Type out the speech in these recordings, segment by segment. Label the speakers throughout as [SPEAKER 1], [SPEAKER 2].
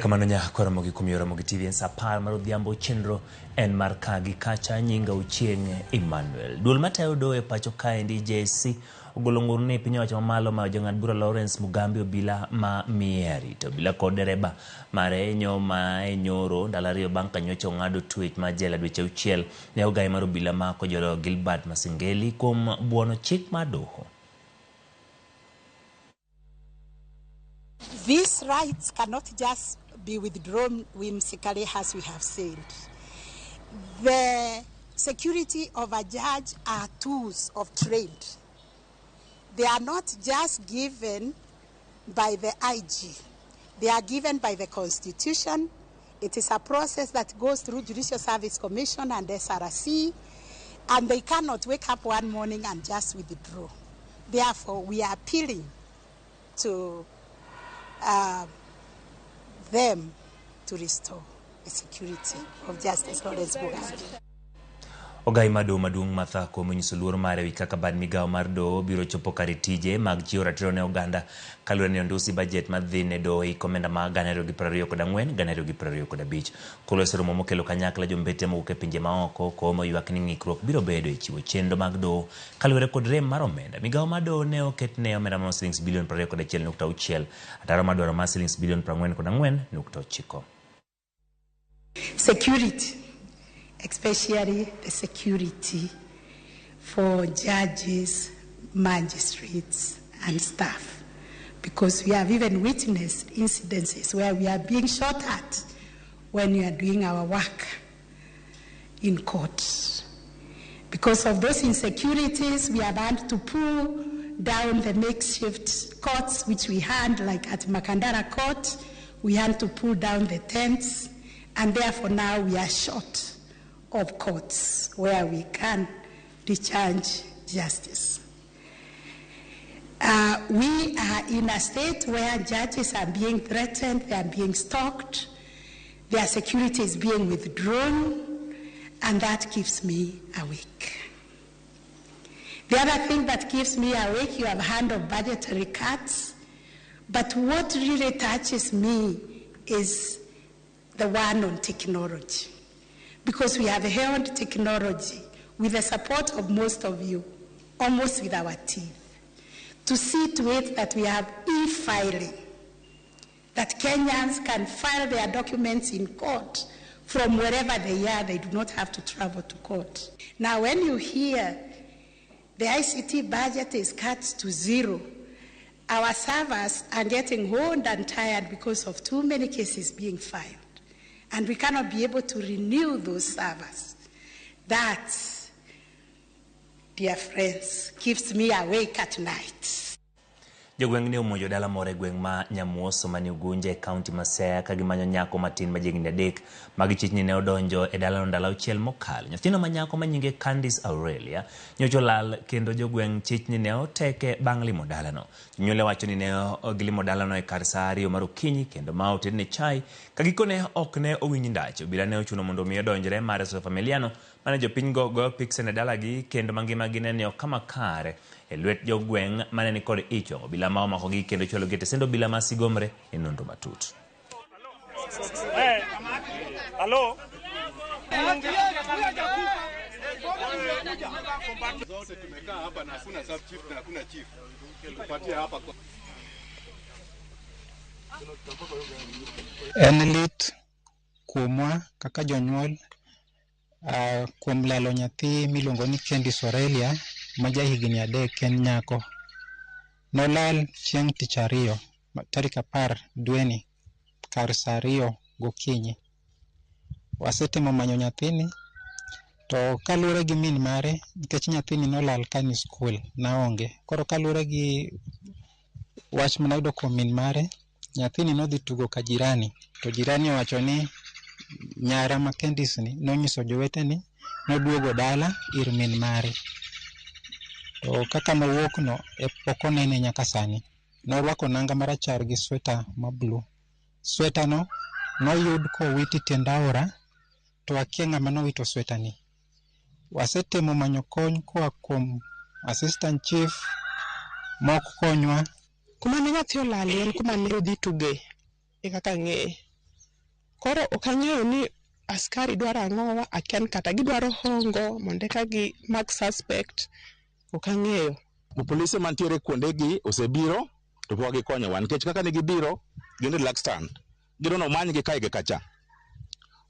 [SPEAKER 1] Kamano nyakoro mogi kumioro mogi TV en sapar mar odhiambo chenro en mar kagi kacha nyinga Ochieng Emmanuel. Duol matayo do e pacho kaendi JSC ogolo ng'ur ni piny owacho mamalo ma jang'ad bura Lawrence Mugambi obila ma mieri to obila kod dereba mare ma nyoro ndalo ariyo bang' ka nyocha ong'ado twech ma jela dweche 6 ne ogai mar obila ma kojoro Gilbert Masengeli kuom buono chik mar doho.
[SPEAKER 2] These rights cannot just be withdrawn whimsically, as we have said. The security of a judge are tools of trade. They are not just given by the IG. They are given by the Constitution. It is a process that goes through Judicial Service Commission and SRC, and they cannot wake up one morning and just withdraw. Therefore, we are appealing to them to restore the security of Justice Lawrence Mugambi.
[SPEAKER 1] Ogai maduong' Martha Koome onyiso luor mare wi kaka bad migawo mar doho biro chopo kar tije mag chiwo ratiro ne oganda kaluwore ni ondusi bajet madhi ne doho i komenda ma 2024 2025. Kolo seromo mokelo kanyakla jombete mowuok e pinje maoko Koome ywak ni ng'ikruok biro bedo e chiwo chenro mag doho kaluwore kod rem mar omenda. Migawo mar doho ne oketne omenda mar Sh bilion 21.6 ataro madwaro mar Sh bilion 44.9.
[SPEAKER 2] Security, especially the security for judges, magistrates, and staff, because we have even witnessed incidences where we are being shot at when we are doing our work in court. Because of those insecurities, we have had to pull down the makeshift courts which we had, like at Makandara Court. We had to pull down the tents, and therefore now we are short of courts where we can discharge justice. We are in a state where judges are being threatened, they are being stalked, their security is being withdrawn, and that keeps me awake. The other thing that keeps me awake, you have heard of budgetary cuts, but what really touches me is the one on technology. Because we have held technology with the support of most of you, almost with our teeth, to see to it that we have e-filing, that Kenyans can file their documents in court from wherever they are. They do not have to travel to court. Now, when you hear the ICT budget is cut to zero, our servers are getting old and tired because of too many cases being filed. And we cannot be able to renew those servers. That, dear friends, keeps me awake at night.
[SPEAKER 1] Jogweng' ne omonjo dala moro e gweng' ma Nyamuoso mani Ugunja e kaunti ma Siaya ka gimanyo nyako matin ma jigni 3 ma gichichni ne odonjo e dalano ndalo 6 mokalo. Nyathino ma nyako ma nyinge Candice Aurelia nyocha olal kendo jogweng' chichni ne oteke bang' limo dalano. Jonyuol wacho ni ne gilimo dalano e kar saa 2 mar okinyi kendo ma otedne chai ka gikone ok ne owinj ndache. Obila ne ochuno mondo mi odonjre mar Reso Familiano mane jopiny go pikse ne dalagi kendo mangimagi ne ni ok kama kare e lwet jogweng' mane ni kod icho. Obila ma omakogi kendo chwalo gete sendo obila ma sigomre e nonro matut.
[SPEAKER 3] Halo. Zote tumekaa hapa na hakuna sub chief na hakuna chief. Tupatie hapa.
[SPEAKER 4] En lit kuomwa kaka jonyuol kuom lalo nyathi miluongo ni Candice Aurelia ma jahigni 3 en nyako. Nolal chieng' tich ariyo tarik 10 dweni kar saa 2 gokinyi. Wasetemo manyo nyathini to kaluwore gi min mare nikech nyathini nolal kani skul naonge. Koro kaluwore gi wach manayudo kuom min mare, nyathini nodhi tugo ka jirani, to jirani owacho ni nyara ma Candice ni nonyiso joweteni noduogo dala ir min mare. To kaka nowuok no e pok onene nyaka sani. Norwako nanga marachar gi sweta ma blue. Sweta no noyud kowiti tiend aora to akia ng'ama nowito sweta ni. Wasetemo manyo kony koa kuom assistant chief mok konywa.
[SPEAKER 5] Kuma ne nyathi olal en kuma ne odhi tuge e kaka ng'eye. Koro okang'eyo ni askari dwaro ang'owa, akian kata gidwaro hongo mondo eka gi mag suspect, okang'eyo.
[SPEAKER 6] Polise mantiere kuonde gi osebiro to pok gikonyowa nikech kaka ne gibiro gin relax stand girono many gi kae gi kacha.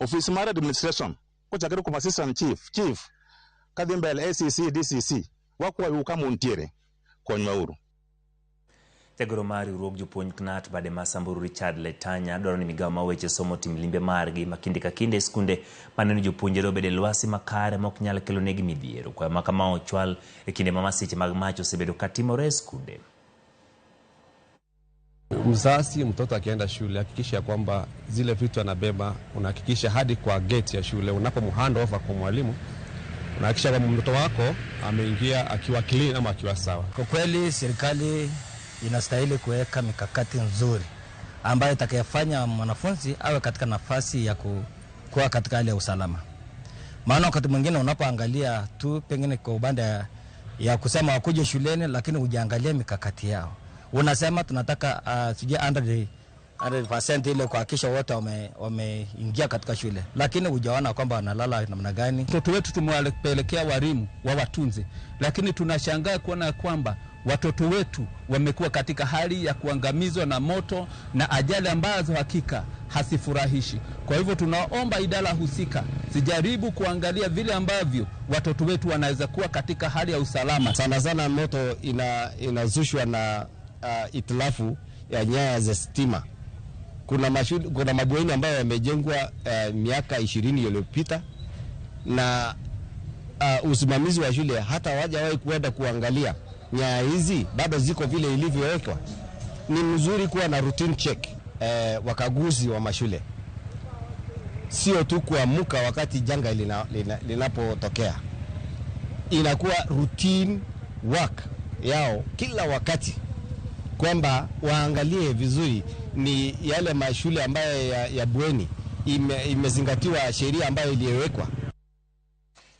[SPEAKER 6] Office mar administration kochakore kuom assistant chief kadhi mbele ACC DCC wakwayo kama untiere konywauru.
[SPEAKER 1] Jagoro mar riwruok jopuonj KNUT bade ma Samburu Richard Letanya dwaro ni migawo ma weche somo tim limbe margi makinde ka kinde skunde maneno jopuonjre obede lwasi makare mok nyal kelo negi midhiero kwa makama ochwal e kinde ma masiche mag mach osebedo katimore e skunde.
[SPEAKER 7] Mzazi mtoto akienda shule hakikisha kwamba zile vitu anabeba unahakikisha hadi kwa gate ya shule unapomhand over kwa mwalimu unahakikisha kwamba mtoto wako ameingia akiwa clean ama akiwa sawa.
[SPEAKER 8] Kwa kweli serikali inastahili kuweka mikakati nzuri ambayo itakayofanya mwanafunzi awe katika nafasi ya kuwa katika hali ya usalama. Maana wakati mwingine unapoangalia tu pengine kwa upande ya kusema wakuje shuleni lakini hujaangalia mikakati yao. Unasema tunataka 100% ile kuhakikisha wote wameingia katika shule, lakini hujaona kwamba wanalala namna gani.
[SPEAKER 9] Watoto wetu tumewapelekea walimu wa watunze, lakini tunashangaa kuona kwamba watoto wetu wamekuwa katika hali ya kuangamizwa na moto na ajali ambazo hakika hasifurahishi. Kwa hivyo tunaomba idara husika zijaribu kuangalia vile ambavyo watoto wetu wanaweza kuwa katika hali ya usalama.
[SPEAKER 7] Sana sana moto inazushwa na itilafu ya nyaya za stima. Kuna mabweni ambayo yamejengwa miaka 20 iliyopita na usimamizi wa shule hata hawajawahi kuenda kuangalia nyaya hizi bado ziko vile ilivyowekwa. Ni mzuri kuwa na routine check wakaguzi wa mashule, sio tu kuamuka wakati janga linapotokea. Inakuwa routine work yao kila wakati kwamba waangalie vizuri ni yale mashule ambayo ya bweni imezingatiwa sheria ambayo iliyowekwa.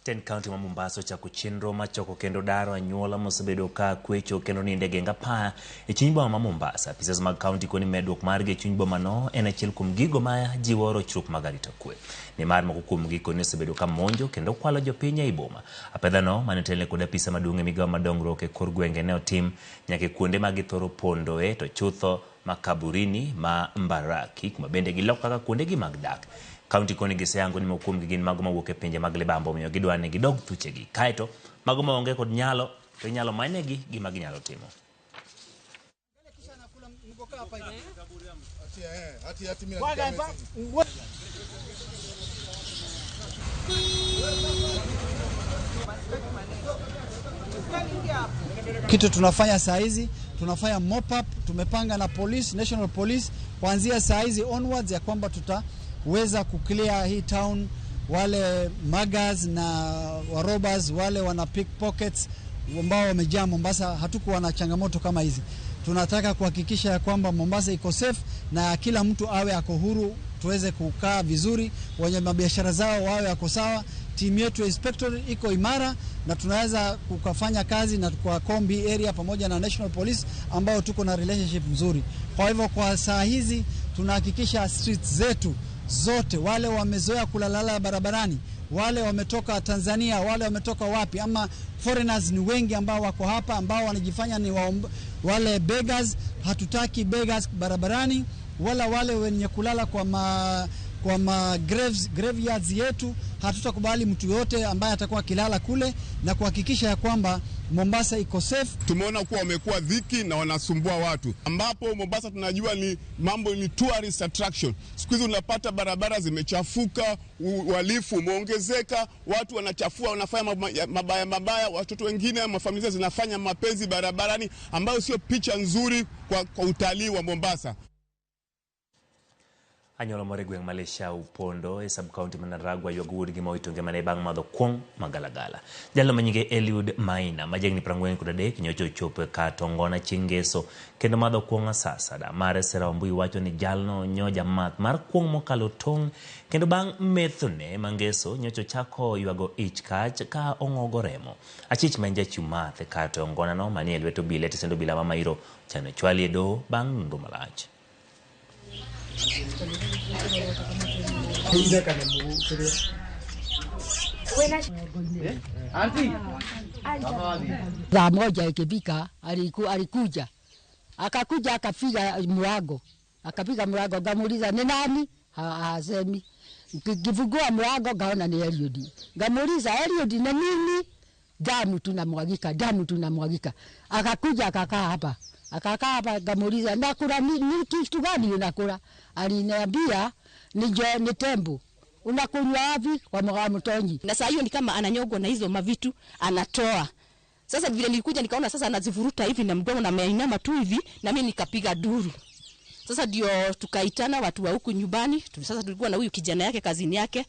[SPEAKER 1] Ten County ma Mombasa cha kuchenro machoko kendo daro anyuola mosebedo ka kwecho kendo ni ndege ngapa e chuny boma ma Mombasa. Pisas mag county koni medruok margi e chuny boma no en achiel kuom gigo ma jiworo chruok mag arita kwe. Ni mar moko kuom giko ne osebedo ka monjo kendo kwalo jopiny e boma. Apedha no manetele kod apisa maduong' e migawo madongruok e kor gwenge ne otim nyaka kuonde mag thoro pondoe to chutho makaburini ma Mbaraki kuma bende giloko kaka kuonde gi mag dak. County koni giseyango ni mokuom gigin mago mawuok e pinje mag libambo miyo gidwane gidog thuchegi kaeto mago maonge kod nyalo to nyalo manegi gima ginyalo timo.
[SPEAKER 10] Kitu tunafanya saa hizi, tunafanya mop up, tumepanga na police, national police kuanzia saa hizi onwards ya kwamba tutaweza kuclear hii town wale magas na warobas wale wana pickpockets ambao wamejaa Mombasa. Hatukuwa na changamoto kama hizi. Tunataka kuhakikisha ya kwamba Mombasa iko safe na kila mtu awe ako huru, tuweze kukaa vizuri, wenye mabiashara zao wawe ako sawa. Timu yetu ya inspector iko imara na tunaweza kukafanya kazi na kwa Kombi area pamoja na National Police ambao tuko na relationship mzuri. Kwa hivyo kwa saa hizi tunahakikisha streets zetu zote, wale wamezoea kulalala barabarani, wale wametoka Tanzania, wale wametoka wapi ama foreigners ni wengi ambao wako hapa ambao wanajifanya ni wale beggars. Hatutaki beggars barabarani wala wale wenye kulala kwa graveyards yetu. Hatutakubali mtu yote ambaye atakuwa kilala kule na kuhakikisha ya kwamba Mombasa iko safe.
[SPEAKER 11] Tumeona kuwa wamekuwa dhiki na wanasumbua watu, ambapo Mombasa tunajua ni mambo ni tourist attraction. Siku hizi unapata barabara zimechafuka, uhalifu umeongezeka, watu wanachafua, wanafanya mabaya, watoto wengine mafamilia zinafanya mapenzi barabarani, ambayo sio picha nzuri kwa utalii wa Mombasa.
[SPEAKER 1] Anyolo more gweng' Malaysia upondo e sub-county manaragwa yogudi gima oitonge mane bang' madho kwong magalagala. Jalo manyinge Eliud Maina majegni 43 nyocho chopo ka tongona chingeso kendo madho kwong sasa da mare sera mbui wacho ni jalno nyoja math mar kwong mokalo tong kendo bang' methone mangeso nyocho chako yuago ich kach ka ongogo remo. Achich menja chumath ka tongona no mani elweto bilete sendo bila mama iro chano chwali do bang' ndumalach.
[SPEAKER 12] Saa moja ikifika alikuja. Akakuja akapiga mlango. Akapiga mlango ngamuuliza ni nani? Hasemi. Kifungua mlango gaona ni Eliud. Ngamuuliza Eliud ni nini? Damu tunamwagika. Akakuja akakaa hapa. Akakaa hapa ngamuuliza nakula ni kitu gani unakula? Aliniambia ni tembo. Unakunywa wapi? Kwa mtonyi.
[SPEAKER 13] Na saa hiyo ni kama ananyogwa na hizo mavitu anatoa. Sasa vile nilikuja nikaona sasa anazivuruta hivi na mdomo na ameinama tu hivi na mimi nikapiga duru. Sasa ndio tukaitana watu wa huku nyumbani. Sasa tulikuwa na huyu kijana yake kazini yake.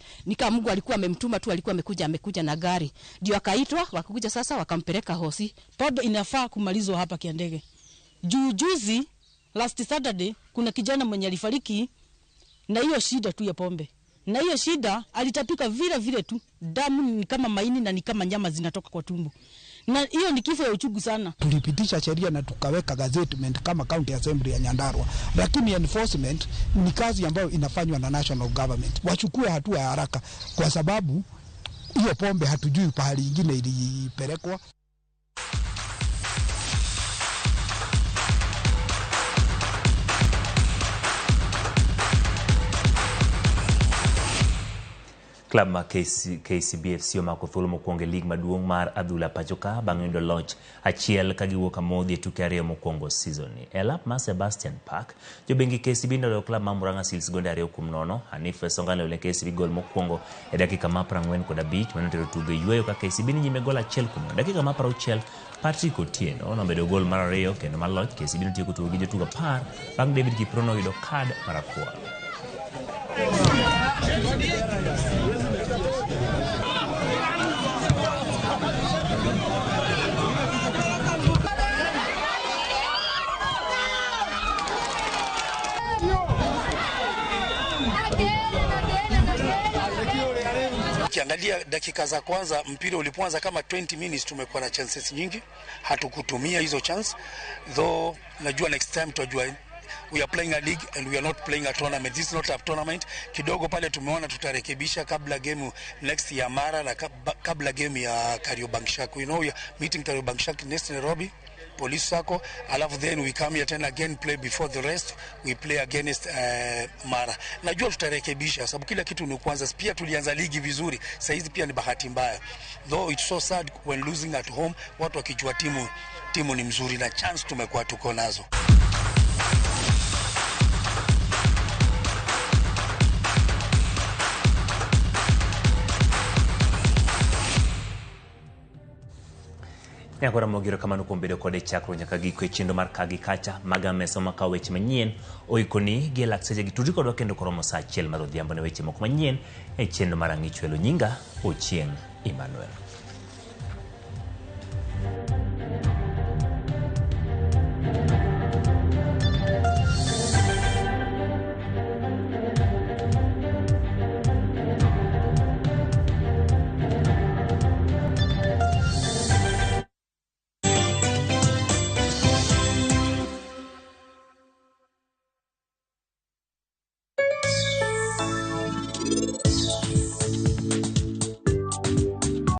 [SPEAKER 13] Mungu alikuwa amemtuma tu, alikuwa amekuja na gari. Ndio akaitwa, wakakuja sasa wakampeleka hosi.
[SPEAKER 14] Pombe inafaa kumalizwa hapa Kiandege. Juzi last Saturday kuna kijana mwenye alifariki na hiyo shida tu ya pombe. Na hiyo shida alitapika vile tu. Damu ni kama maini na ni kama nyama zinatoka kwa tumbo. Na hiyo ni kifo ya uchungu sana.
[SPEAKER 15] Tulipitisha sheria na tukaweka gazettement kama County Assembly ya Nyandarua. Lakini enforcement ni kazi ambayo inafanywa na national government. Wachukue hatua ya haraka kwa sababu hiyo pombe hatujui pahali ingine ilipelekwa.
[SPEAKER 1] Club ma KCBFC omako thuolo mokwongo e lig maduong' mar adhula pachoka bang' yudo loch achiel ka giwuok amodhi e tuke ariyo mokwongo season ni. E lap mar Sebastian Park, jobengi KCB noloyo club mar Murang'a Seals gonde 2-0. Hanif Songane ne KCB gol mokwongo e dakika mar 45 manotero tugo yweyo ka KCB ni nyime gol 1-0. Dakika mar 60 Patrick Otieno nomedo gol mar ariyo kendo mar loch. KCB notieko tugo gi jotugo 10 bang' David Kiprono yudo kad marakwar.
[SPEAKER 16] Ukiangalia dakika za kwanza mpira ulipoanza kama 20 minutes tumekuwa na chances nyingi, hatukutumia hizo chance. Though najua next time tutajua we are playing a league and we are not playing a tournament. This is not a tournament. Kidogo pale tumeona tutarekebisha kabla game next ya Mara na kabla game ya Kariobangi. You know we are meeting Kariobangi next in Nairobi. Police Sacco, alafu then we come here tena again play before the rest, we play against Mara. Najua tutarekebisha sababu kila kitu ni kwanza. Pia tulianza ligi vizuri, sasa hizi pia ni bahati mbaya. Though it's so sad when losing at home, watu wakijua timu ni mzuri na chance tumekuwa tuko nazo.
[SPEAKER 1] Nyakora mogiro kamano kuom bedo kode chakro nyaka giko e chendo mar Kagi Kacha maga meso makawo weche manyien oikoni gi lakseche gi tudri kodwa kendo koromo saa 1 mar odhiambo ne weche moko manyien e chendo mar Ang'i Chwelo. Nyinga Ochieng Emmanuel.